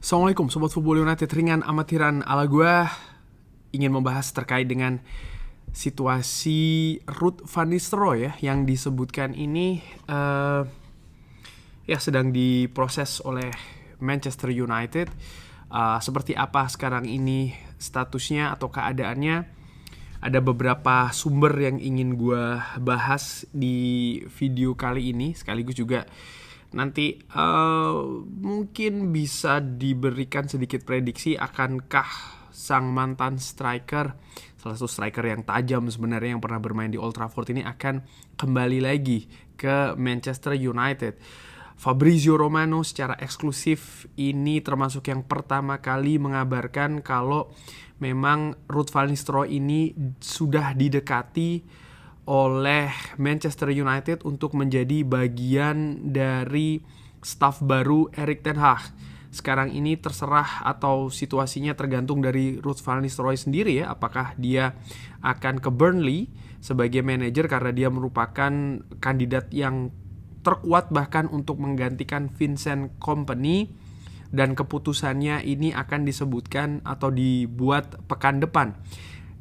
Assalamualaikum Sobat Football United, ringan amatiran ala gue ingin membahas terkait dengan situasi Ruud van Nistelrooy ya, yang disebutkan ini sedang diproses oleh Manchester United. Seperti apa sekarang ini statusnya atau keadaannya? Ada beberapa sumber yang ingin gue bahas di video kali ini, sekaligus juga nanti mungkin bisa diberikan sedikit prediksi akankah sang mantan striker, salah satu striker yang tajam sebenarnya yang pernah bermain di Old Trafford ini akan kembali lagi ke Manchester United. Fabrizio Romano secara eksklusif ini termasuk yang pertama kali mengabarkan kalau memang Ruud van Nistelrooy ini sudah didekati oleh Manchester United untuk menjadi bagian dari staf baru Erik ten Hag. Sekarang ini terserah atau situasinya tergantung dari Ruud van Nistelrooy sendiri ya, apakah dia akan ke Burnley sebagai manajer karena dia merupakan kandidat yang terkuat bahkan untuk menggantikan Vincent Kompany, dan keputusannya ini akan disebutkan atau dibuat pekan depan.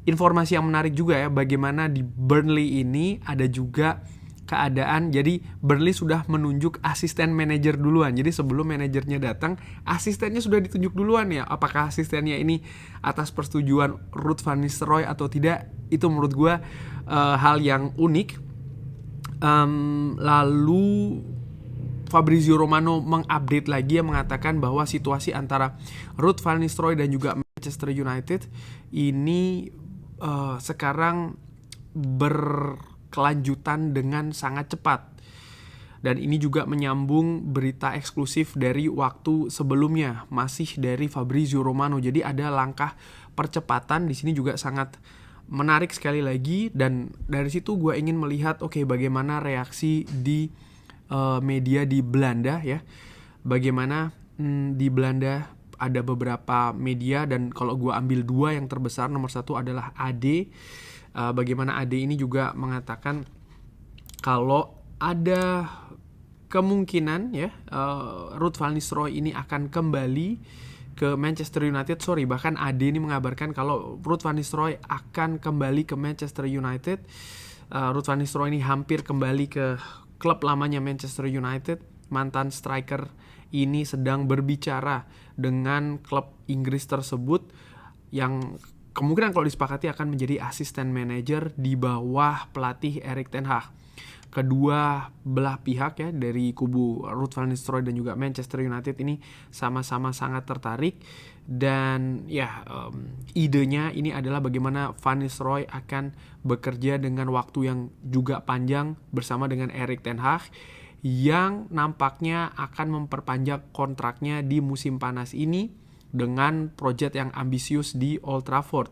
Informasi yang menarik juga ya, bagaimana di Burnley ini ada juga keadaan, jadi Burnley sudah menunjuk asisten manajer duluan. Jadi sebelum manajernya datang, asistennya sudah ditunjuk duluan ya. Apakah asistennya ini atas persetujuan Ruud van Nistelrooy atau tidak, itu menurut gue hal yang unik. Lalu Fabrizio Romano mengupdate lagi yang mengatakan bahwa situasi antara Ruud van Nistelrooy dan juga Manchester United ini sekarang berkelanjutan dengan sangat cepat. Dan ini juga menyambung berita eksklusif dari waktu sebelumnya, masih dari Fabrizio Romano. Jadi ada langkah percepatan di sini juga sangat menarik sekali lagi. Dan dari situ gue ingin melihat bagaimana reaksi di media di Belanda ya. Bagaimana di Belanda ada beberapa media, dan kalau gue ambil dua yang terbesar, nomor satu adalah AD. Bagaimana AD ini juga mengatakan kalau ada kemungkinan ya Ruud van Nistelrooy ini akan kembali ke Manchester United. Bahkan AD ini mengabarkan kalau Ruud van Nistelrooy akan kembali ke Manchester United. Ruud van Nistelrooy ini hampir kembali ke klub lamanya Manchester United. Mantan striker ini sedang berbicara dengan klub Inggris tersebut yang kemungkinan kalau disepakati akan menjadi asisten manajer di bawah pelatih Erik ten Hag. Kedua belah pihak ya, dari kubu Ruud van Nistelrooy dan juga Manchester United ini sama-sama sangat tertarik. Dan idenya ini adalah bagaimana Van Nistelrooy akan bekerja dengan waktu yang juga panjang bersama dengan Erik ten Hag, yang nampaknya akan memperpanjang kontraknya di musim panas ini dengan proyek yang ambisius di Old Trafford.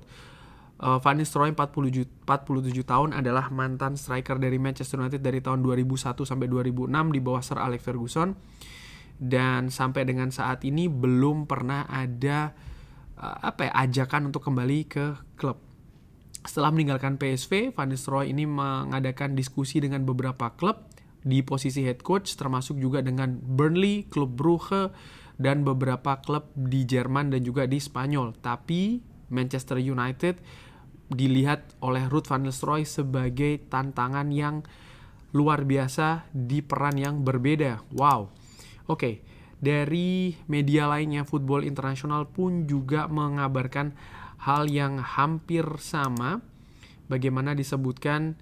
Van Nistelrooy 47 tahun, adalah mantan striker dari Manchester United dari tahun 2001 sampai 2006 di bawah Sir Alex Ferguson, dan sampai dengan saat ini belum pernah ada ajakan untuk kembali ke klub. Setelah meninggalkan PSV, Van Nistelrooy ini mengadakan diskusi dengan beberapa klub di posisi head coach, termasuk juga dengan Burnley, klub Brugge, dan beberapa klub di Jerman dan juga di Spanyol. Tapi Manchester United dilihat oleh Ruud van Nistelrooy sebagai tantangan yang luar biasa di peran yang berbeda. Wow. Dari media lainnya, Football International pun juga mengabarkan hal yang hampir sama. Bagaimana disebutkan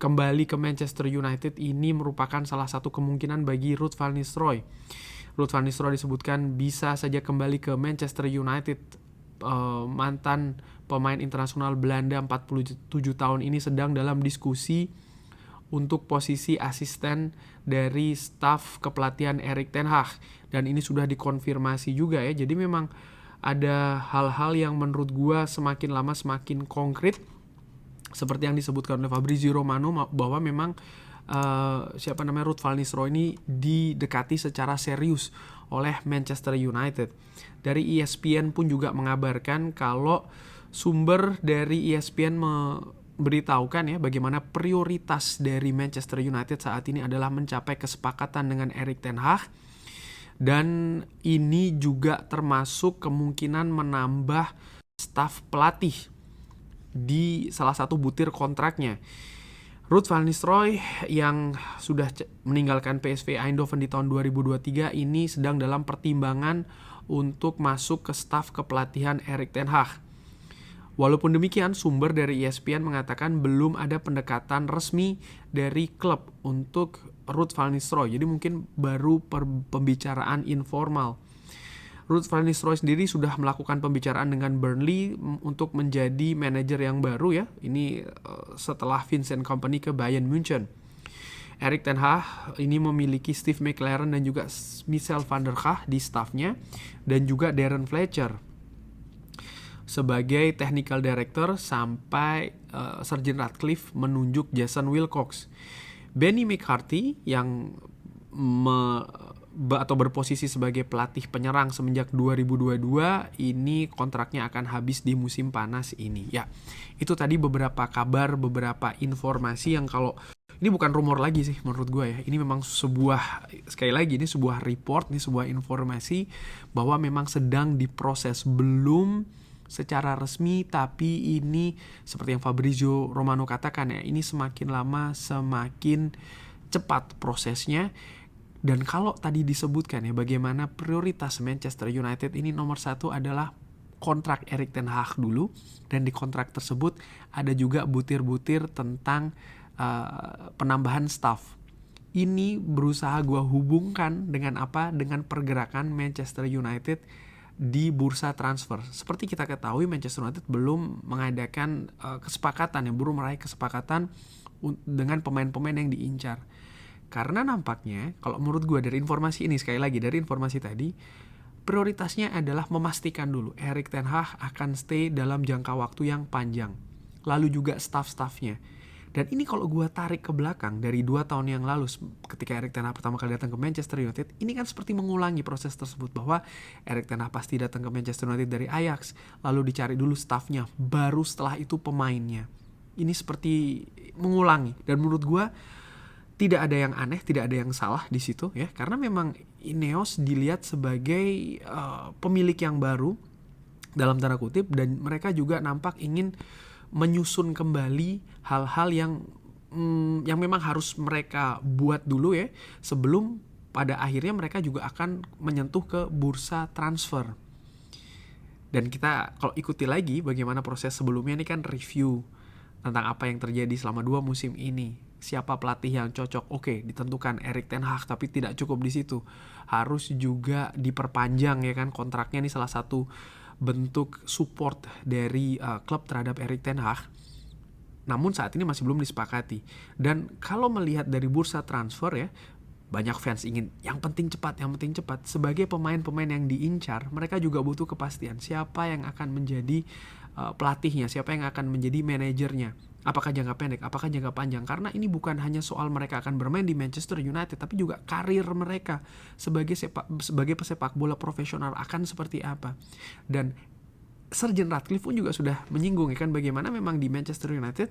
kembali ke Manchester United ini merupakan salah satu kemungkinan bagi Ruud van Nistelrooy. Ruud van Nistelrooy disebutkan bisa saja kembali ke Manchester United. Mantan pemain internasional Belanda 47 tahun ini sedang dalam diskusi untuk posisi asisten dari staf kepelatihan Erik ten Hag, dan ini sudah dikonfirmasi juga ya. Jadi memang ada hal-hal yang menurut gua semakin lama semakin konkret, seperti yang disebutkan oleh Fabrizio Romano bahwa memang Ruud van Nistelrooy ini didekati secara serius oleh Manchester United. Dari ESPN pun juga mengabarkan kalau sumber dari ESPN memberitahukan ya bagaimana prioritas dari Manchester United saat ini adalah mencapai kesepakatan dengan Erik ten Hag Dan ini juga termasuk kemungkinan menambah staf pelatih di salah satu butir kontraknya. Ruud van Nistelrooy yang sudah meninggalkan PSV Eindhoven di tahun 2023 ini sedang dalam pertimbangan untuk masuk ke staf kepelatihan Erik ten Hag. Walaupun demikian, sumber dari ESPN mengatakan belum ada pendekatan resmi dari klub untuk Ruud van Nistelrooy. Jadi mungkin baru pembicaraan informal. Ruud van Nistelrooy sendiri sudah melakukan pembicaraan dengan Burnley untuk menjadi manajer yang baru ya. Ini setelah Vincent Kompany ke Bayern München. Erik ten Hag ini memiliki Steve McLaren dan juga Michel van der Gaag di staffnya, dan juga Darren Fletcher sebagai technical director sampai Sir Jim Ratcliffe menunjuk Jason Wilcox. Benny McCarthy yang atau berposisi sebagai pelatih penyerang semenjak 2022 ini kontraknya akan habis di musim panas ini. Ya, itu tadi beberapa kabar, beberapa informasi yang kalau ini bukan rumor lagi sih menurut gue ya. Ini memang sekali lagi ini sebuah report, ini sebuah informasi bahwa memang sedang diproses, belum secara resmi, tapi ini seperti yang Fabrizio Romano katakan ya, ini semakin lama semakin cepat prosesnya. Dan kalau tadi disebutkan ya bagaimana prioritas Manchester United ini nomor satu adalah kontrak Erik ten Hag dulu, dan di kontrak tersebut ada juga butir-butir tentang penambahan staff. Ini berusaha gue hubungkan dengan apa? Dengan pergerakan Manchester United di bursa transfer. Seperti kita ketahui, Manchester United belum mengadakan kesepakatan, yang belum meraih kesepakatan dengan pemain-pemain yang diincar. Karena nampaknya, kalau menurut gue dari informasi ini, sekali lagi dari informasi tadi, prioritasnya adalah memastikan dulu Erik ten Hag akan stay dalam jangka waktu yang panjang. Lalu juga staff-staffnya. Dan ini kalau gue tarik ke belakang dari 2 tahun yang lalu ketika Erik ten Hag pertama kali datang ke Manchester United, ini kan seperti mengulangi proses tersebut, bahwa Erik ten Hag pasti datang ke Manchester United dari Ajax, lalu dicari dulu staffnya, baru setelah itu pemainnya. Ini seperti mengulangi, dan menurut gue tidak ada yang aneh, tidak ada yang salah di situ ya, karena memang Ineos dilihat sebagai pemilik yang baru dalam tanda kutip, dan mereka juga nampak ingin menyusun kembali hal-hal yang memang harus mereka buat dulu ya, sebelum pada akhirnya mereka juga akan menyentuh ke bursa transfer. Dan kita kalau ikuti lagi bagaimana proses sebelumnya, ini kan review tentang apa yang terjadi selama 2 musim ini. Siapa pelatih yang cocok? Oke, ditentukan Erik ten Hag, tapi tidak cukup di situ. Harus juga diperpanjang ya kan kontraknya. Ini salah satu bentuk support dari klub terhadap Erik ten Hag. Namun saat ini masih belum disepakati. Dan kalau melihat dari bursa transfer ya, banyak fans ingin yang penting cepat. Sebagai pemain-pemain yang diincar, mereka juga butuh kepastian siapa yang akan menjadi pelatihnya, siapa yang akan menjadi manajernya. Apakah jangka pendek, apakah jangka panjang? Karena ini bukan hanya soal mereka akan bermain di Manchester United, tapi juga karir mereka sebagai pesepak bola profesional akan seperti apa. Dan Sir Jim Ratcliffe pun juga sudah menyinggung ya kan, bagaimana memang di Manchester United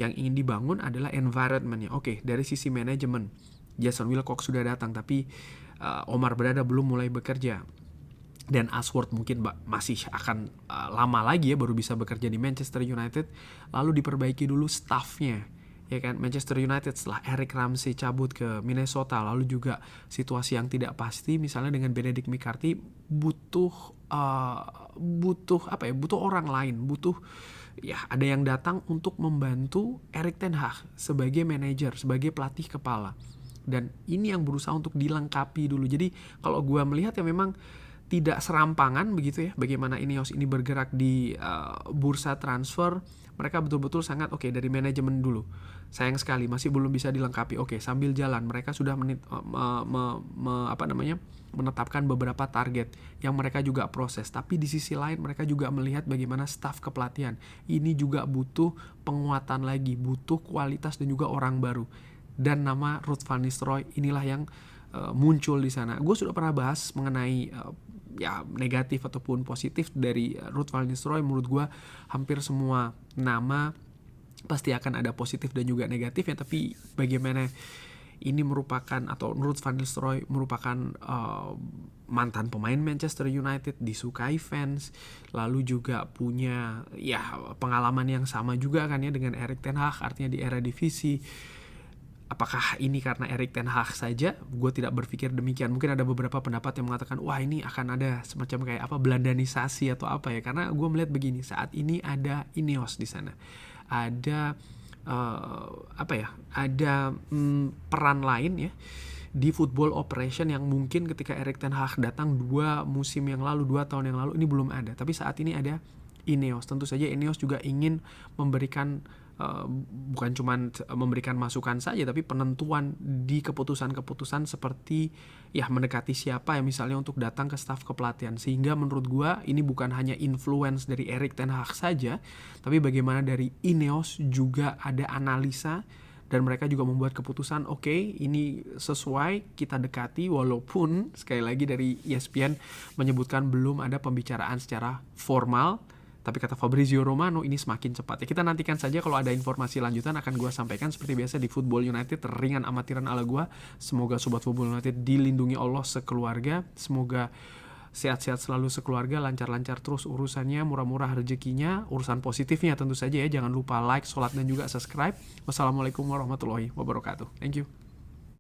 yang ingin dibangun adalah environment-nya. Oke, dari sisi manajemen, Jason Wilcox sudah datang, tapi Omar Berada belum mulai bekerja. Dan Ashworth mungkin masih akan lama lagi ya baru bisa bekerja di Manchester United. Lalu diperbaiki dulu staffnya ya kan. Manchester United setelah Eric Ramsey cabut ke Minnesota, lalu juga situasi yang tidak pasti misalnya dengan Benedict McCarthy, butuh orang lain, ada yang datang untuk membantu Erik ten Hag sebagai manajer, sebagai pelatih kepala. Dan ini yang berusaha untuk dilengkapi dulu. Jadi kalau gue melihat ya memang tidak serampangan begitu ya bagaimana Ineos ini bergerak di bursa transfer. Mereka betul-betul sangat dari manajemen dulu. Sayang sekali masih belum bisa dilengkapi. Sambil jalan mereka sudah menetapkan beberapa target yang mereka juga proses. Tapi di sisi lain mereka juga melihat bagaimana staf kepelatihan ini juga butuh penguatan lagi, butuh kualitas dan juga orang baru. Dan nama Ruud van Nistelrooy inilah yang muncul di sana. Gue sudah pernah bahas mengenai negatif ataupun positif dari Ruud van Nistelrooy. Menurut gue hampir semua nama pasti akan ada positif dan juga negatif ya, tapi bagaimana ini merupakan, atau menurut Van Nistelrooy merupakan mantan pemain Manchester United, disukai fans, lalu juga punya ya pengalaman yang sama juga kan ya dengan Erik ten Hag, artinya di era divisi. Apakah ini karena Erik ten Hag saja? Gue tidak berpikir demikian. Mungkin ada beberapa pendapat yang mengatakan, wah ini akan ada semacam kayak apa, Belandanisasi atau apa ya. Karena gue melihat begini, saat ini ada Ineos di sana, ada ada peran lain ya di football operation yang mungkin ketika Erik ten Hag datang 2 tahun yang lalu ini belum ada. Tapi saat ini ada Ineos. Tentu saja Ineos juga ingin memberikan bukan cuma memberikan masukan saja, tapi penentuan di keputusan-keputusan seperti ya mendekati siapa ya misalnya untuk datang ke staf kepelatihan. Sehingga menurut gua ini bukan hanya influence dari Erik ten Hag saja, tapi bagaimana dari Ineos juga ada analisa dan mereka juga membuat keputusan, oke, ini sesuai, kita dekati, walaupun sekali lagi dari ESPN menyebutkan belum ada pembicaraan secara formal. Tapi kata Fabrizio Romano ini semakin cepat. Ya kita nantikan saja, kalau ada informasi lanjutan akan gue sampaikan seperti biasa di Football United, ringan amatiran ala gue. Semoga Sobat Football United dilindungi Allah sekeluarga. Semoga sehat-sehat selalu sekeluarga, lancar-lancar terus urusannya, murah-murah rezekinya, urusan positifnya tentu saja ya. Jangan lupa like, sholat, dan juga subscribe. Wassalamualaikum warahmatullahi wabarakatuh. Thank you.